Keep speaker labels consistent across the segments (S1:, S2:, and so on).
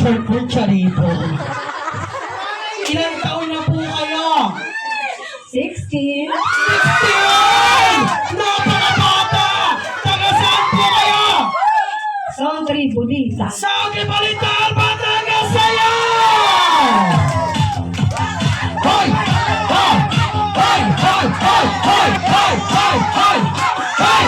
S1: short for Charito. Ilang taon na po kayo?
S2: 16.
S1: 16! Napakabata! Taga saan po kayo?
S2: Sangre Bonita.
S1: Sangre Bonita, Batangas Sayo! Hoy! Hoy! Hoy! Hoy! Hoy! Hoy! Hoy! Hoy! Hoy! Hoy!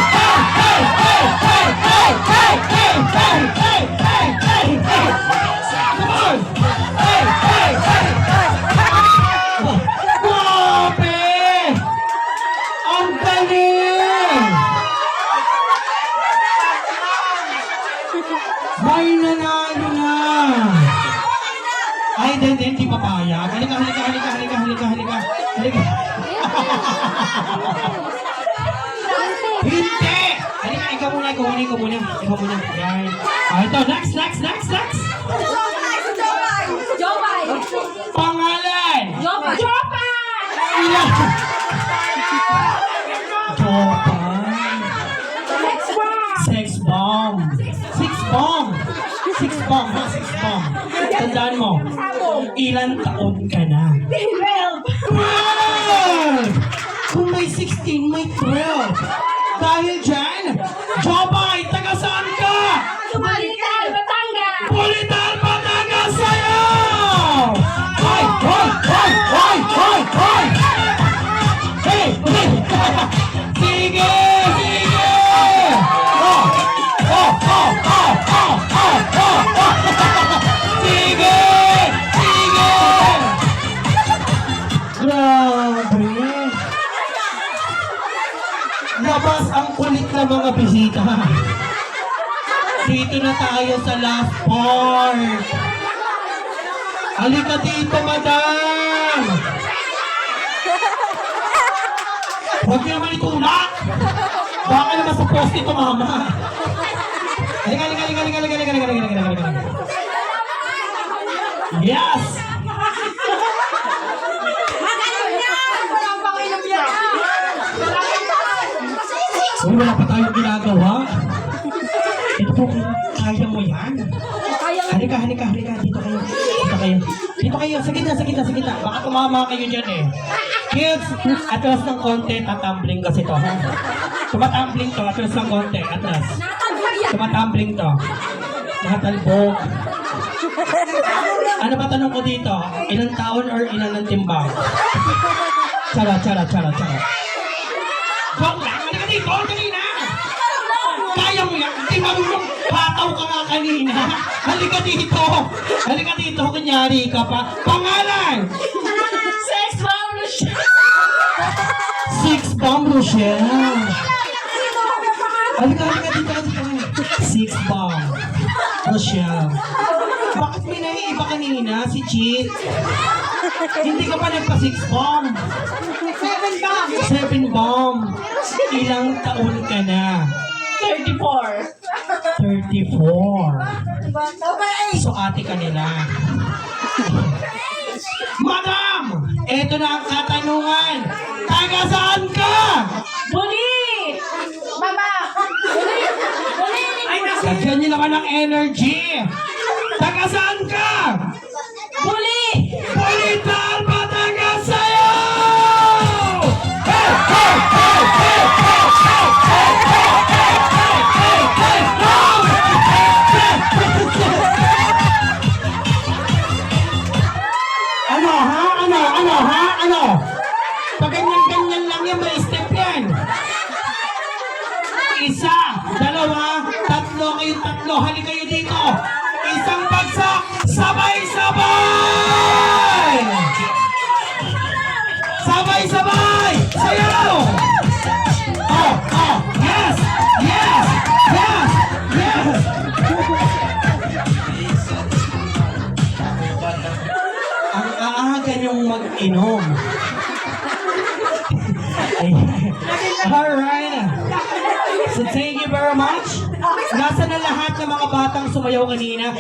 S1: May nanalo na! Ay, hindi papaya. Halika. Hindi! Halika, ikaw muna. Yan. Ito, next!
S2: Jomay.
S1: Pangalan!
S2: Jopay.
S1: Ilan? Sex bomb. Tandaan mo, ilan taon ka na?
S2: 12.
S1: 12! Kung may 16, may 12. Dahil dyan, Jobay, taga saan ka?
S2: Bulitan, Batangas.
S1: Bulitan, Batangas Sayo! Hoy! Hey! Sige! Sige! Grabe! Labas ang kulit na mga bisita. Dito na tayo sa last part. Halika dito, madam! Huwag niyo naman itulak! Baka naman sa post ito, mama. Halika. Yes! Uy, wala pa tayong ginagawa. Ito po, kaya mo yan. Halika. Dito kayo. Sa gitna. Baka tumama kayo dyan eh. Kids, atras ng konti, tatumbling kasi to, ha? Tumatumbling to, atras ng konti, atras. Tumatumbling to. Nakatalbog. Ano ba tanong ko dito? Ilang taon or ilan ng timbang? Charot. Joke lang, halika dito, kanina! Kaya mo yan, hindi marunong pataw ka nga kanina. Halika dito, kunyari ka pa. Pangalan! Six Bomb Rochelle. Halika dito. Six Bomb Rochelle. Bakit may naiiba kanina si Chit? Hindi ka pa nagpa-six bomb. 7 bomb. Ilang taon ka na?
S2: 34.
S1: 34. So ate ka nila. Madam! Eto na ang katanungan. Taga saan ka?
S2: Buli! Mama! Buli!
S1: Lagyan niyo naman ng energy. Taga saan ka?
S2: Buli!
S1: Bulitan, Batangas Sayo! Ano? Pag ganyan lang yan, may step yan. Isa, dalawa, tatlo, kayong tatlo. Halika kayo dito. Isang bagsak, sabay-sabay! Sayaw! Yes! Ang aaga niyong mag-inom. Alright. So thank you very much. Nasa na lahat ng mga batang sumayaw kanina?